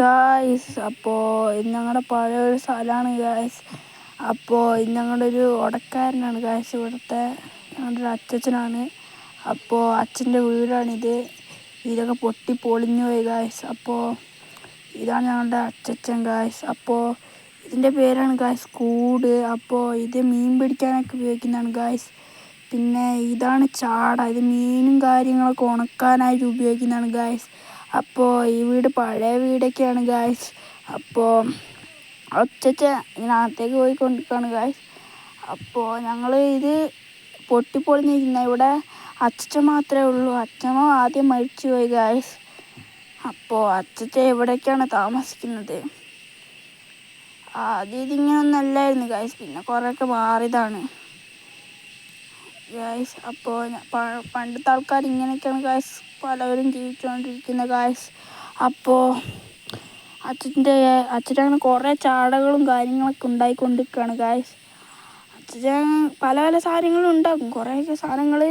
Guys, അപ്പോൾ ഇത് ഞങ്ങളുടെ പഴയ ഒരു സ്ഥലമാണ് ഗായ്സ്. അപ്പോൾ ഇത് ഞങ്ങളുടെ ഒരു ഓടക്കാരനാണ് ഗായ്സ്, ഇവിടുത്തെ ഞങ്ങളുടെ ഒരു അച്ഛനാണ്. അപ്പോൾ അച്ഛൻ്റെ വീടാണിത്. ഇതൊക്കെ പൊട്ടി പൊളിഞ്ഞു പോയി ഗായ്സ്. അപ്പോൾ ഇതാണ് ഞങ്ങളുടെ അച്ഛൻ ഗായ്സ്. അപ്പോൾ ഇതിൻ്റെ പേരാണ് ഗായ്സ് കൂട്. അപ്പോൾ ഇത് മീൻ പിടിക്കാനൊക്കെ ഉപയോഗിക്കുന്നതാണ് ഗായ്സ്. പിന്നെ ഇതാണ് ചാട, ഇത് മീനും കാര്യങ്ങളൊക്കെ ഉണക്കാനായിട്ട് ഉപയോഗിക്കുന്നതാണ് ഗായ്സ്. അപ്പോൾ ഈ വീട് പഴയ വീടൊക്കെയാണ് ഗായ്സ്. അപ്പോൾ അച്ഛൻ ഇതിനകത്തേക്ക് പോയിക്കൊണ്ടിരിക്കുകയാണ് ഗായ്സ്. അപ്പോൾ ഞങ്ങൾ ഇത് പൊട്ടിപ്പൊളിഞ്ഞിരിക്കുന്ന ഇവിടെ അച്ഛൻ മാത്രമേ ഉള്ളൂ. അച്ഛനോ ആദ്യം മരിച്ചു പോയി ഗായ്സ്. അപ്പോൾ അച്ഛൻ എവിടേക്കാണ് താമസിക്കുന്നത്. ആദ്യം ഇതിങ്ങനെ ഒന്നല്ലായിരുന്നു ഗായ്സ്, പിന്നെ കുറേയൊക്കെ മാറിയതാണ് ഗായ്സ്. അപ്പോൾ പണ്ടത്തെ ആൾക്കാർ ഇങ്ങനെയൊക്കെയാണ് ഗായ്സ് പലവരും ജീവിച്ചുകൊണ്ടിരിക്കുന്ന ഗായ്സ്. അപ്പോൾ അച്ഛൻ്റെ കുറേ ചാടകളും കാര്യങ്ങളൊക്കെ ഉണ്ടായിക്കൊണ്ടിരിക്കുകയാണ് ഗായ്സ്. അച്ഛൻ പല പല സാധനങ്ങളും ഉണ്ടാക്കും, കുറേയൊക്കെ സാധനങ്ങൾ